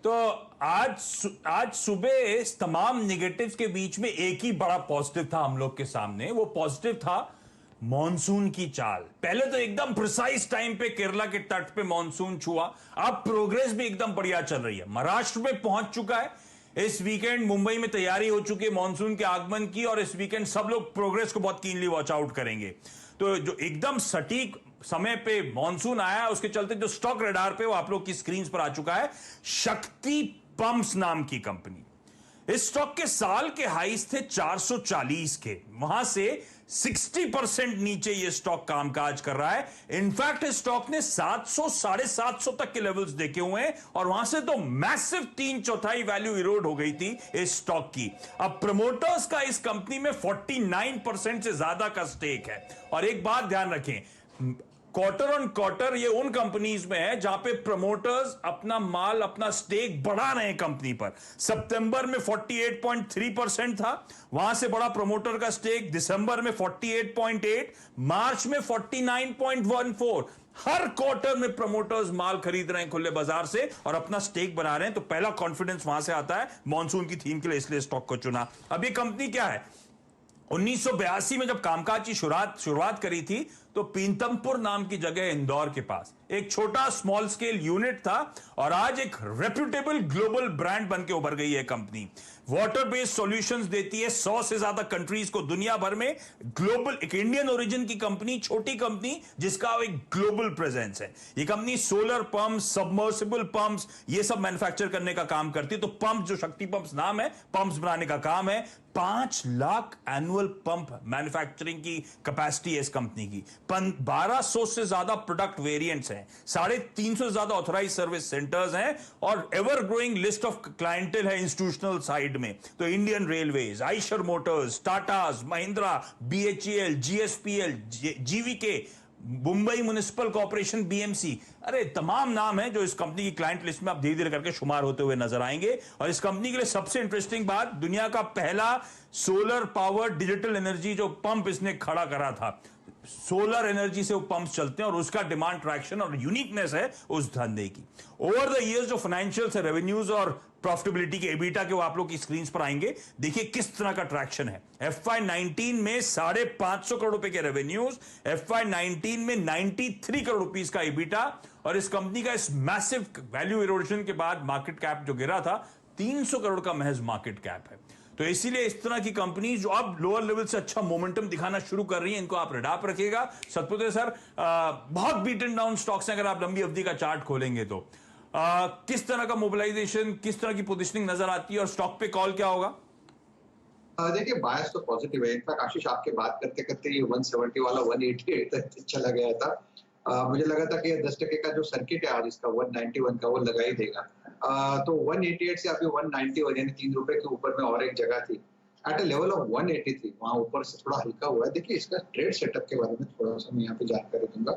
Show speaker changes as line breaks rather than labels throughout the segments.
तो आज सुबह इस तमाम निगेटिव्स के बीच में एक ही बड़ा पॉजिटिव था हम लोग के सामने। वो पॉजिटिव था मॉनसून की चाल। पहले तो एकदम प्रिसाइज टाइम पे केरला के तट पे मॉनसून छुआ। अब प्रोग्रेस भी एकदम बढ़िया चल रही है, महाराष्ट्र में पहुंच चुका है। इस वीकेंड मुंबई में तैयारी हो चुकी है मॉनसून के आगमन की, और इस वीकेंड सब लोग प्रोग्रेस को बहुत कीनली वॉच आउट करेंगे। तो जो एकदम सटीक समय पे मॉनसून आया, उसके चलते जो स्टॉक रडार पे वो आप लोग की स्क्रीन पर आ चुका है, शक्ति पंप्स नाम की कंपनी। इस स्टॉक के साल के हाईस थे 440 के, वहां से 60% नीचे ये स्टॉक कामकाज कर रहा है। इनफैक्ट इस स्टॉक ने 700 750 तक के लेवल्स देखे हुए हैं, और वहां से तो मैसिव 3/4 वैल्यू इरोड हो गई थी इस स्टॉक की। अब प्रमोटर्स का इस कंपनी में 49% से ज्यादा का स्टेक है। और एक बात ध्यान रखें, क्वार्टर ऑन क्वार्टर ये उन कंपनीज में है जहां पे प्रमोटर्स अपना माल, अपना स्टेक बढ़ा रहे हैं कंपनी पर। सितंबर में 48.3% था, वहां से बड़ा प्रमोटर का स्टेक। दिसंबर में 48.8, मार्च में 49.14। हर क्वार्टर में प्रमोटर्स माल खरीद रहे हैं खुले बाजार से और अपना स्टेक बना रहे हैं। तो पहला कॉन्फिडेंस वहां से आता है मॉनसून की थीम के लिए, इसलिए स्टॉक को चुना। अब ये कंपनी क्या है, 1982 में जब कामकाज की शुरुआत करी थी, तो पीतमपुर नाम की जगह इंदौर के पास एक छोटा स्मॉल स्केल यूनिट था, और आज एक रेप्यूटेबल ग्लोबल ब्रांड बन के उभर गई है कंपनी। वाटर बेस्ड सॉल्यूशंस देती है 100 से ज्यादा कंट्रीज को दुनिया भर में। ग्लोबल, एक इंडियन ओरिजिन की कंपनी, छोटी कंपनी जिसका एक ग्लोबल प्रेजेंस है। ये company solar pump, submersible pumps, ये सब मैन्युफैक्चर करने का काम करती है। तो पंप, जो शक्ति पंप्स नाम है, पंप्स बनाने का काम है। 5 लाख एनुअल पंप मैन्युफैक्चरिंग की कैपेसिटी है इस कंपनी की। 1200 से ज्यादा प्रोडक्ट वेरिएंट्स हैं, 350 से ज्यादा ऑथराइज सर्विस सेंटर्स हैं, और ever growing list of clientele है इंस्टीट्यूशनल साइड में। तो Indian railways, Eicher Motors, Tatas, Mahindra, BHEL, GSPL, GVK, Mumbai municipal corporation, BMC, अरे तमाम नाम है जो इस कंपनी की क्लाइंट लिस्ट में आप धीरे धीरे करके शुमार होते हुए नजर आएंगे। और इस कंपनी के लिए सबसे इंटरेस्टिंग बात, दुनिया का पहला सोलर पावर डिजिटल एनर्जी जो पंप इसने खड़ा करा था। सोलर एनर्जी से वो पंप्स चलते हैं, और उसका डिमांड ट्रैक्शन और यूनिकनेस है उस धंधे की। ओवर द इयर्स जो फाइनेंशियल्स है, रेवेन्यूज और प्रॉफिटेबिलिटी के, एबिटा के, वो आप लोग की स्क्रीन पर आएंगे। देखिए किस तरह का ट्रैक्शन है। FY19 में 550 करोड़ रुपए के रेवेन्यूज, FY19 में 93 करोड़ रुपीस का एबिटा, और इस कंपनी का इस मैसिव वैल्यू इरोजन के बाद मार्केट कैप जो गिरा था, 300 करोड़ का महज मार्केट कैप है। तो इसीलिए इस तरह की कंपनी जो अब लोअर लेवल से अच्छा मोमेंटम दिखाना शुरू कर रही है, इनको आप रडार रखिएगा। सतपुत्र सर, बहुत बीटन डाउन स्टॉक्स हैं अगर आप लंबी अवधि का चार्ट खोलेंगे तो। किस तरह का मोबिलाइजेशन, किस तरह की पोजीशनिंग नजर आती है, और स्टॉक पे कॉल क्या होगा?
देखिए, बायस तो पॉजिटिव है। इनफैक्ट आशीष, आपके बात करते करते ये 170 वाला 188 तक चला गया था। मुझे लगा था कि 10% का जो सर्किट है आज इसका 191 का, वो लगा ही देगा। तो 188 से अभी 191, यानी 3 रुपए के ऊपर में और एक जगह थी एट अ लेवल ऑफ 183, वहां ऊपर से थोड़ा हल्का हुआ है। देखिए, इसका ट्रेड सेटअप के बारे में थोड़ा सा मैं यहाँ पे जानकारी दूंगा।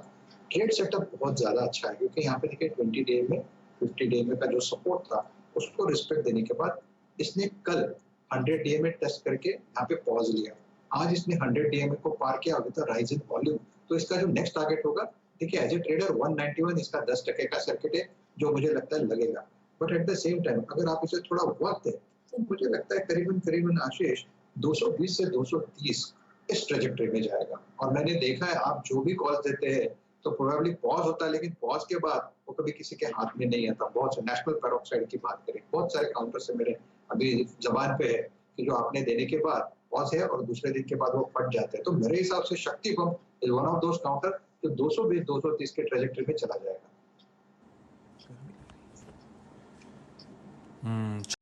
ट्रेड सेटअप बहुत ज्यादा अच्छा है, क्योंकि यहाँ पे देखिए 20 डे में, 50 डे में का जो सपोर्ट था उसको रिस्पेक्ट देने के बाद इसने कल 100 डीएमए टेस्ट करके यहाँ पे पॉज लिया। आज इसने 100 डीएमए को पार किया with the rise in volume. तो इसका जो नेक्स्ट टारगेट होगा, देखिए एज ए ट्रेडर 191 इसका 10% का सर्किट है, जो मुझे लगता है लगेगा। But at the same time अगर आप इसे थोड़ा वक्त है, तो मुझे लगता है करीबन करीबन आशीष 220 से 230 इस ट्रेजेक्टरी में जाएगा। और मैंने देखा है, आप जो भी कॉल देते हैं तो प्रोबेबली पॉज होता है, लेकिन पॉज के बाद वो कभी किसी के हाथ में नहीं आता। बहुत से नेशनल पेरोक्साइड की बात करें, बहुत सारे काउंटर से मेरे अभी जबान पे है कि जो आपने देने के बाद पॉज है और दूसरे दिन के बाद वो फट जाते हैं। तो मेरे हिसाब से शक्ति pump is one of those counter जो 220 230 के ट्रेजेक्टरी में चला जाएगा।